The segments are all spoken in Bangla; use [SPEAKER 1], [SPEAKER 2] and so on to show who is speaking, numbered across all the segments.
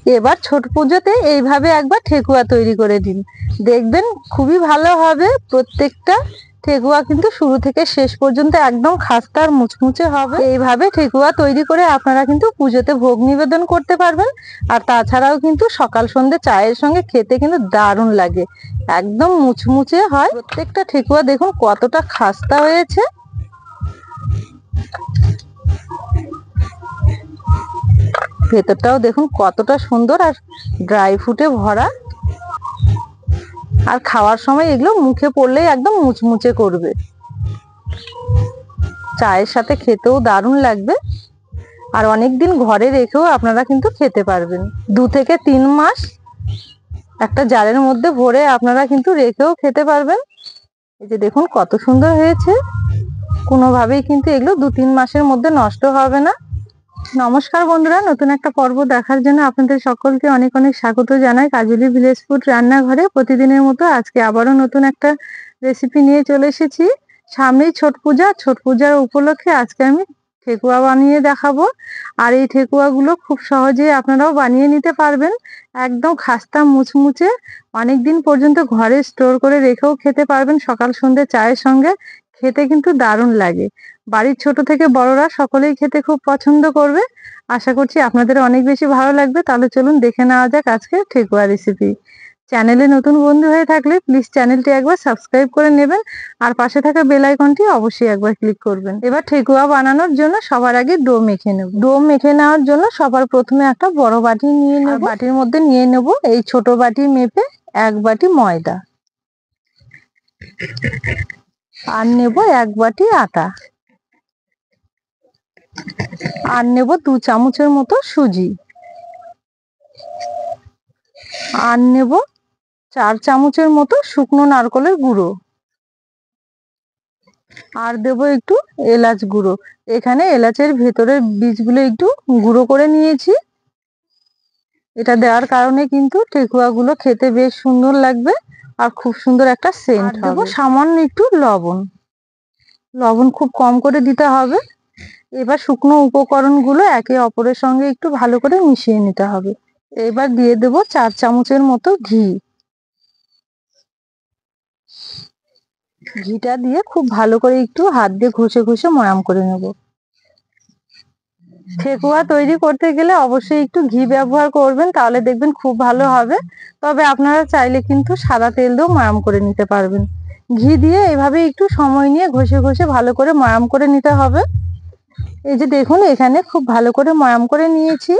[SPEAKER 1] এবার ছোট পুজোতে এইভাবে একবার ঠেকুয়া তৈরি করে দিন, দেখবেন খুবই ভালো হবে। প্রত্যেকটা ঠেকুয়া কিন্তু শুরু থেকে শেষ পর্যন্ত একদম খাস্তা আর মুচমুচে হবে। এইভাবে ঠেকুয়া তৈরি করে আপনারা কিন্তু পুজোতে ভোগ নিবেদন করতে পারবেন। আর তাছাড়াও কিন্তু সকাল সন্ধ্যে চায়ের সঙ্গে খেতে কিন্তু দারুণ লাগে, একদম মুচমুচে হয়। প্রত্যেকটা ঠেকুয়া দেখুন কতটা খাস্তা হয়েছে। ভেতরটাও দেখুন কতটা সুন্দর আর ড্রাই ফ্রুটে ভরা। আর খাওয়ার সময় এগুলো মুখে পড়লেই একদম মুচমুচে করবে, চায়ের সাথে খেতেও দারুণ লাগবে। আর অনেকদিন ঘরে রেখেও আপনারা কিন্তু খেতে পারবেন। 2 থেকে 3 মাস একটা জারের মধ্যে ভরে আপনারা কিন্তু রেখেও খেতে পারবেন। এই যে দেখুন কত সুন্দর হয়েছে, কোনোভাবেই কিন্তু এগুলো 2-3 মাসের মধ্যে নষ্ট হবে না। নমস্কার বন্ধুরা, নতুন একটা পর্ব দেখার জন্য আপনাদের সকলকে অনেক অনেক স্বাগত জানাই কাজলি ভিলেজ ফুড রান্নাঘরে। প্রতিদিনের মতো আজকে আবারও নতুন একটা রেসিপি নিয়ে চলে এসেছি। সামনেই ছট পূজা, ছট পূজার উপলক্ষে আজকে আমি ঠেকুয়া বানিয়ে দেখাবো। আর এই ঠেকুয়াগুলো খুব সহজেই আপনারাও বানিয়ে নিতে পারবেন, একদম খাস্তা মুচমুচে। অনেক দিন পর্যন্ত ঘরে স্টোর করে রেখেও খেতে পারবেন, সকাল সন্ধ্যে চায়ের সঙ্গে খেতে কিন্তু দারুণ লাগে। বাড়ির ছোট থেকে বড়রা সকলেই খেতে খুব পছন্দ করবে। আশা করছি আপনাদের অনেক বেশি ভালো লাগবে। তাহলে চলুন দেখে নেওয়া যাক আজকে ঠেকুয়া রেসিপি। চ্যানেলে নতুন বন্ধু হয়ে থাকলে প্লিজ চ্যানেলটি একবার সাবস্ক্রাইব করে নেবেন, আর পাশে থাকা বেল আইকনটি অবশ্যই একবার ক্লিক করবেন। এবার ঠেকুয়া বানানোর জন্য সবার আগে ডো মেখে নেব। ডো মেখে নেওয়ার জন্য সবার প্রথমে একটা বড় বাটি নিয়ে নেব। বাটির মধ্যে নিয়ে নেব এই ছোট বাটি মেপে 1 বাটি ময়দা, আর নেব 1 বাটি আটা, আর নেব 2 চামচের মতো সুজি, আর নেব 4 চামচের মতো শুকনো নারকেলের গুঁড়ো, আর দেব একটু এলাচ গুঁড়ো। এখানে এলাচের ভেতরের বীজগুলো একটু গুঁড়ো করে নিয়েছি। এটা দেওয়ার কারণে কিন্তু ঠেকুয়াগুলো খেতে বেশ সুন্দর লাগবে আর খুব সুন্দর একটা সেন্ট হবে। দেব সামান্য একটু লবণ, লবণ খুব কম করে দিতে হবে। এবার শুকনো উপকরণগুলো একে অপরের সঙ্গে একটু ভালো করে মিশিয়ে নিতে হবে। এবার দিয়ে দেব 4 চামচের মতো ঘি। ঘিটা দিয়ে খুব ভালো করে একটু হাত দিয়ে ঘষে ঘষে ময়াম করে নেব। ঠেকুয়া তৈরি করতে গেলে অবশ্যই একটু ঘি ব্যবহার করবেন, তাহলে দেখবেন খুব ভালো হবে। তবে আপনারা চাইলে কিন্তু সাদা তেল দিয়েও ময়াম করে নিতে পারবেন। ঘি দিয়ে এভাবে একটু সময় নিয়ে ঘষে ঘষে ভালো করে ময়াম করে নিতে হবে। এই যে দেখুন এখানে খুব ভালো করে ময়াম করে নিয়েছি।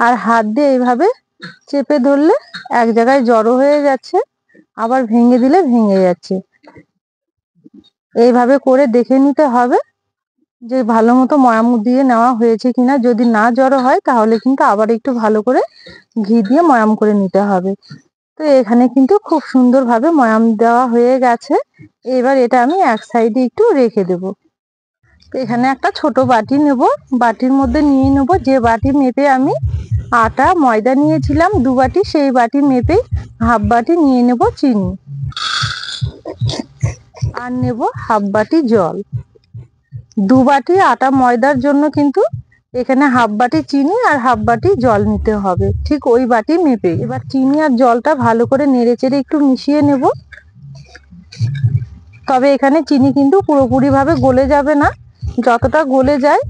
[SPEAKER 1] আর হাত দিয়ে এইভাবে চেপে ধরলে এক জায়গায় জড়ো হয়ে যাচ্ছে, আবার ভেঙে দিলে ভেঙে যাচ্ছে। এইভাবে করে দেখে নিতে হবে যে ভালো মতো ময়াম দিয়ে নেওয়া হয়েছে কিনা। যদি না জড়ো হয় তাহলে কিন্তু আবার একটু ভালো করে ঘি দিয়ে ময়াম করে নিতে হবে। তো এখানে কিন্তু খুব সুন্দরভাবে ময়াম দেওয়া হয়ে গেছে। এবার এটা আমি এক সাইডে একটু রেখে দেব। এখানে একটা ছোট বাটি নেব, বাটির মধ্যে নিয়ে নেব যে বাটি মেপে আমি আটা ময়দা নিয়েছিলাম 2 বাটি, সেই বাটি মেপে হাফ বাটি নিয়ে নেব চিনি, আর নেব হাফ বাটি জল। 2 বাটি আটা ময়দার জন্য কিন্তু এখানে হাফ বাটি চিনি আর হাফ বাটি জল নিতে হবে, ঠিক ওই বাটি মেপে। এবার চিনি আর জলটা ভালো করে নেড়ে চেড়ে একটু মিশিয়ে নেব। তবে এখানে চিনি কিন্তু পুরোপুরি ভাবে গলে যাবে না, যতটা গলে যায়।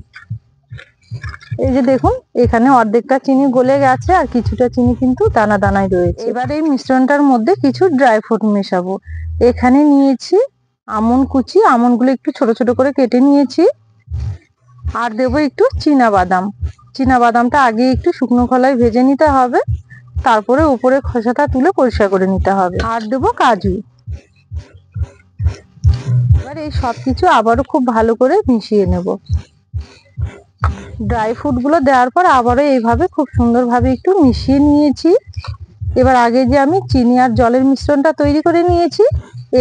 [SPEAKER 1] এই যে দেখুন এখানে অর্ধেকটা চিনি গলে গেছে, আর কিছুটা চিনি কিন্তু দানা দানায় রয়েছে। এবার এই মিশ্রণটার মধ্যে কিছু ড্রাই ফ্রুট মেশাবো। এখানে নিয়েছি আমন্ড কুচি, আমন্ডগুলো একটু ছোট ছোট করে কেটে নিয়েছি। আর দেবো একটু চীনা বাদাম। চীনা বাদামটা আগে একটু শুকনো খোলায় ভেজে নিতে হবে, তারপরে উপরে খোসাটা তুলে পরিষ্কার করে নিতে হবে। আর দেবো কাজু। এবার এই সবকিছু আবারও খুব ভালো করে মিশিয়ে নেব। ড্রাই ফ্রুট গুলো দেওয়ার পর আবারও এইভাবে খুব সুন্দরভাবে একটু মিশিয়ে নিয়েছি। এবার আগে যে আমি চিনি আর জলের মিশ্রণটা তৈরি করে নিয়েছি,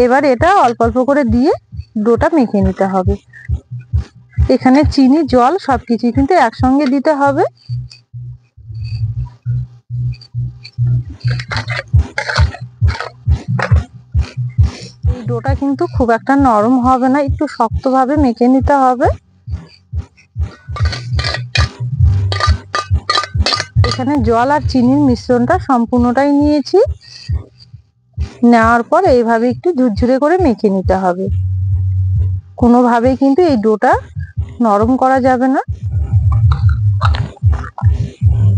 [SPEAKER 1] এবার এটা অল্প অল্প করে দিয়ে ডোটা মেখে নিতে হবে। এখানে চিনি জল সবকিছু কিন্তু একসঙ্গে দিতে হবে। এই ডোটা কিন্তু খুব একটা নরম হবে না, একটু শক্তভাবে মেখে নিতে হবে। এখানে জল আর চিনির মিশ্রণটা সম্পূর্ণটাই নিয়েছি। নেওয়ার পর এইভাবে একটু ঝুরঝুরে করে মেখে নিতে হবে। কোনোভাবেই কিন্তু এই ডোটা নরম করা যাবে না।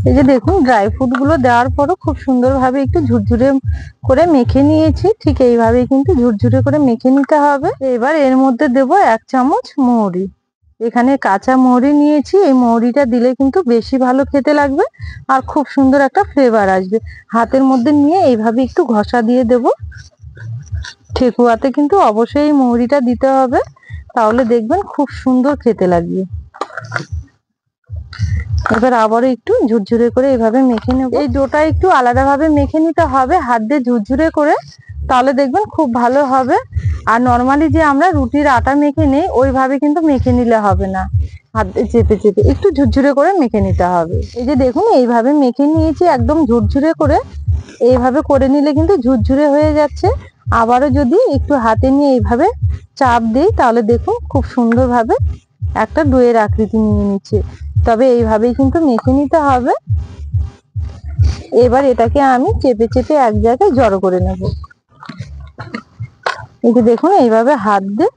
[SPEAKER 1] এই যে দেখুন, ড্রাই ফ্রুট গুলো দেওয়ার পরও খুব সুন্দরভাবে একটু ঝুরঝুরে করে মেখে নিয়েছি। ঠিক এইভাবেই কিন্তু ঝুরঝুরে করে মেখে নিতে হবে। এবার এর মধ্যে দেব 1 চামচ মৌরি। এখানে কাঁচা মৌরি নিয়েছি। এই মৌরিটা দিলে কিন্তু বেশি ভালো খেতে লাগবে আর খুব সুন্দর একটা ফ্লেভার আসবে। হাতের মধ্যে নিয়ে এইভাবে একটু ঘষা দিয়ে দেব। ঠেকুয়াতে কিন্তু অবশ্যই এই মৌরিটা দিতে হবে, তাহলে দেখবেন খুব সুন্দর খেতে লাগবে। এবার আবারও একটু ঝুরঝুরে করে এইভাবে মেখে নেব। এই ডোটা একটু আলাদাভাবে মেখে নিতে হবে হাত দিয়ে ঝুরঝুরে করে, তাহলে দেখবেন খুব ভালো হবে। আর নর্মালি যে আমরা রুটির আটা মেখে নেই ওইভাবে কিন্তু মেখে নিলে হবে না, হাত দিয়ে চেপে চেপে একটু ঝুরঝুরে করে মেখে নিতে হবে। এই যে দেখুন, এইভাবে মেখে নিয়েছি একদম ঝুরঝুরে করে। এইভাবে করে নিলে কিন্তু ঝুরঝুরে হয়ে যাচ্ছে। আবারও যদি একটু হাতে নিয়ে এইভাবে চাপ দিই, তাহলে দেখুন খুব সুন্দরভাবে একটা ডোয়ের আকৃতি নিয়ে নিচ্ছে। তবে এইভাবেই কিন্তু মেখে নিতে হবে। এবার এটাকে আমি চেপে চেপে এক জায়গায় জড়ো করে নেব। এই যে দেখুন, এইভাবে হাত দিয়ে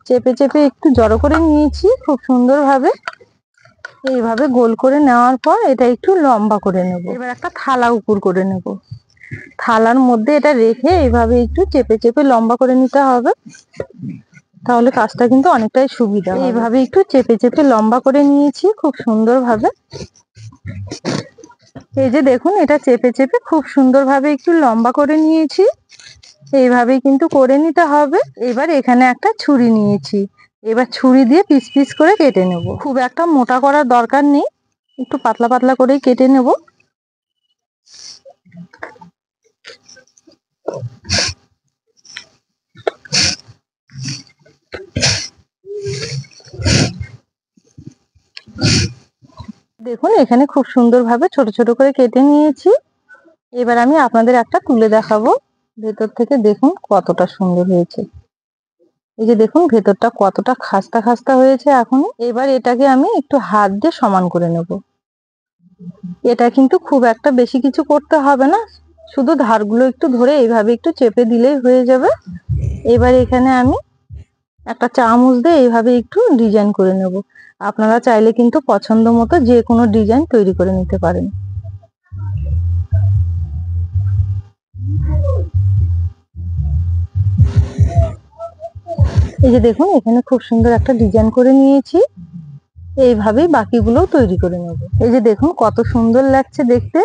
[SPEAKER 1] চেপে চেপে একটু জড়ো করে নিয়েছি খুব সুন্দরভাবে। এইভাবে গোল করে নেওয়ার পর এটা একটু লম্বা করে নেব। এবার একটা থালা উপর করে নেব। থালার মধ্যে এটা রেখে এইভাবে একটু চেপে চেপে লম্বা করে নিতে হবে, তাহলে কাজটা কিন্তু অনেকটাই সুবিধা। এইভাবে একটু চেপে চেপে লম্বা করে নিয়েছি খুব সুন্দরভাবে। এই যে দেখুন, এটা চেপে চেপে খুব সুন্দরভাবে একটু লম্বা করে নিয়েছি। এইভাবেই কিন্তু করে নিতে হবে। এবার এখানে একটা ছুরি নিয়েছি। এবার ছুরি দিয়ে পিস পিস করে কেটে নেব। খুব একটা মোটা করার দরকার নেই, একটু পাতলা পাতলা করেই কেটে নেব। দেখুন, এখানে খুব সুন্দরভাবে ছোট ছোট করে কেটে নিয়েছি। এবার আমি আপনাদের একটা তুলে দেখাবো। ভেতর থেকে দেখুন কতটা সুন্দর হয়েছে। এই যে দেখুন, ভেতরটা কতটা খাস্তা খাস্তা হয়েছে এখন। এবার এটাকে আমি একটু হাত দিয়ে সমান করে নেব। এটা কিন্তু খুব একটা বেশি কিছু করতে হবে না, শুধু ধারগুলো একটু ধরে এইভাবে একটু চেপে দিলেই হয়ে যাবে। এবার এখানে আমি একটা চামচ দিয়ে এইভাবে একটু ডিজাইন করে নেব। আপনারা চাইলে কিন্তু পছন্দ মতো যে কোনো ডিজাইন তৈরি করে নিতে পারেন। এই যে দেখুন, এখানে খুব সুন্দর একটা ডিজাইন করে নিয়েছি। এইভাবেই বাকিগুলো তৈরি করে নেব। এই যে দেখুন কত সুন্দর লাগছে দেখতে।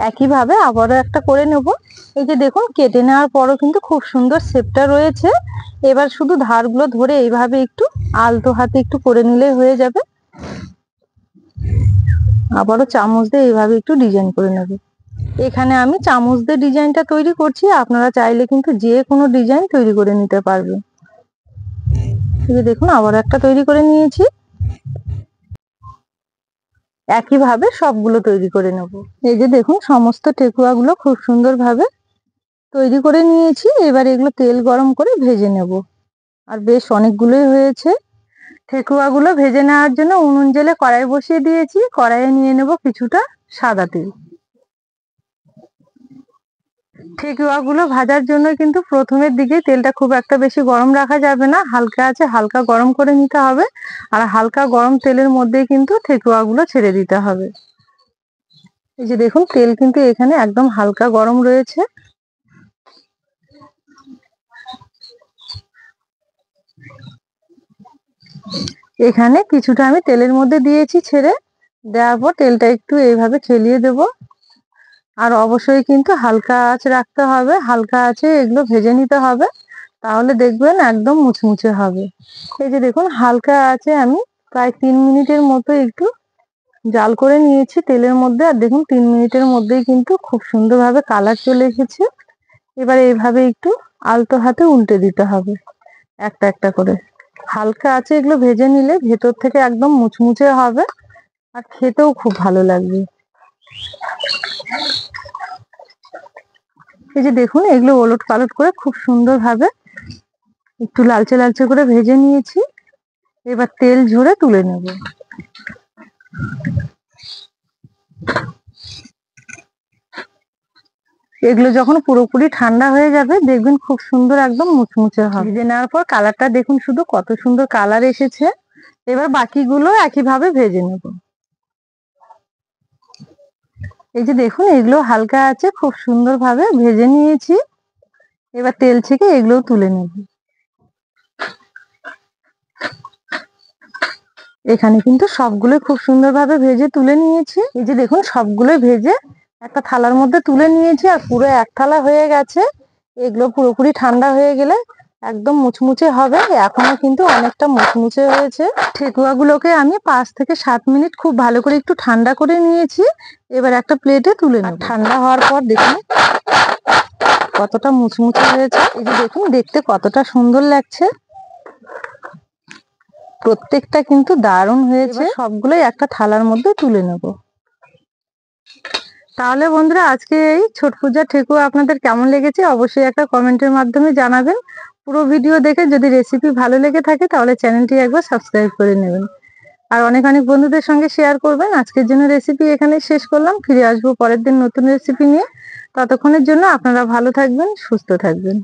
[SPEAKER 1] একইভাবে আবারও একটা করে নেব। এই যে দেখুন, কেটে নেওয়ার পরও কিন্তু খুব সুন্দর শেপটা রয়েছে। এবার শুধু ধারগুলো ধরে এইভাবে একটু আলতো হাতে একটু করে নিলেই হয়ে যাবে। আবারও চামচ দিয়ে এইভাবে একটু ডিজাইন করে নেব। এখানে আমি চামচ দিয়ে ডিজাইনটা তৈরি করছি, আপনারা চাইলে কিন্তু যে কোনো ডিজাইন তৈরি করে নিতে পারবেন। এই যে দেখুন, আবার একটা তৈরি করে নিয়েছি। একইভাবে সবগুলো তৈরি করে নেব। এই যে দেখুন, সমস্ত ঠেকুয়াগুলো খুব সুন্দরভাবে তৈরি করে নিয়েছি। এবার এগুলো তেল গরম করে ভেজে নেব। আর বেশ অনেকগুলোই হয়েছে। ঠেকুয়াগুলো ভেজে নেওয়ার জন্য উনুন জেলে কড়াই বসিয়ে দিয়েছি। কড়াইয়ে নিয়ে নেব কিছুটা সাদা তেল। ঠেকুয়াগুলো ভাজার জন্য কিন্তু প্রথমের দিকে তেলটা খুব একটা বেশি গরম রাখা যাবে না, হালকা আছে হালকা গরম করে নিতে হবে। আর হালকা গরম তেলের মধ্যে কিন্তু ঠেকুয়াগুলো ছেড়ে দিতে হবে। এই যে দেখুন, তেল কিন্তু এখানে একদম হালকা গরম রয়েছে। এখানে কিছুটা আমি তেলের মধ্যে দিয়েছি ছেড়ে। দেওয়ার পর তেলটা একটু এইভাবে খেলিয়ে দেব। আর অবশ্যই কিন্তু হালকা আঁচ রাখতে হবে, হালকা আঁচে এগুলো ভেজে নিতে হবে, তাহলে দেখবেন একদম মুচমুচে হবে। এই যে দেখুন, হালকা আঁচে আমি প্রায় 3 মিনিটের মতো একটু জাল করে নিয়েছি তেলের মধ্যে। আর দেখুন 3 মিনিটের মধ্যেই কিন্তু খুব সুন্দরভাবে কালার চলে এসেছে। এবার এইভাবে একটু আলতো হাতে উল্টে দিতে হবে একটা একটা করে। হালকা আঁচে এগুলো ভেজে নিলে ভেতর থেকে একদম মুচমুচে হবে আর খেতেও খুব ভালো লাগবে। এই যে দেখুন, এগুলো ওলট পালট করে খুব সুন্দরভাবে একটু লালচে লালচে করে ভেজে নিয়েছি। এবার তেল ঝরে তুলে নেব। এগুলো যখন পুরোপুরি ঠান্ডা হয়ে যাবে দেখবেন খুব সুন্দর একদম মুচমুচে হবে। ভেজে নেওয়ার পর কালারটা দেখুন শুধু কত সুন্দর কালার এসেছে। এবার বাকিগুলো একইভাবে ভেজে নেব। এই যে দেখুন এগুলো হালকা আছে, খুব সুন্দর ভাবে ভেজে নিয়েছি। এবার তেল থেকে এগুলো তুলে নেব। এখানে কিন্তু সবগুলো খুব সুন্দরভাবে ভেজে তুলে নিয়েছি। এই যে দেখুন সবগুলো ভেজে একটা থালার মধ্যে তুলে নিয়েছি, আর পুরো এক থালা হয়ে গেছে। এগুলো পুরোপুরি ঠান্ডা হয়ে গেলে একদম মুচমুচে হবে। এখনো কিন্তু অনেকটা মুচমুচে হয়েছে। ঠেকুয়াগুলোকে আমি 5 থেকে 7 মিনিট খুব ভালো করে একটু ঠান্ডা করে নিয়েছি। এবার একটা প্লেটে তুলে নেব। ঠান্ডা হওয়ার পর দেখুন কতটা মুচমুচে হয়েছে। এই যে দেখুন দেখতে কতটা সুন্দর লাগছে। প্রত্যেকটা কিন্তু দারুণ হয়েছে। সবগুলোই একটা থালার মধ্যে তুলে নেব। তাহলে বন্ধুরা আজকে এই ছট পূজার ঠেকুয়া আপনাদের কেমন লেগেছে অবশ্যই একটা কমেন্টের মাধ্যমে জানাবেন। পুরো ভিডিও দেখে যদি রেসিপি ভালো লেগে থাকে তাহলে চ্যানেলটি একবার সাবস্ক্রাইব করে নেবেন, আর অনেক অনেক বন্ধুদের সঙ্গে শেয়ার করবেন। আজকের জন্য রেসিপি এখানে শেষ করলাম। ফিরে আসবো পরের দিন নতুন রেসিপি নিয়ে। ততক্ষণের জন্য আপনারা ভালো থাকবেন, সুস্থ থাকবেন।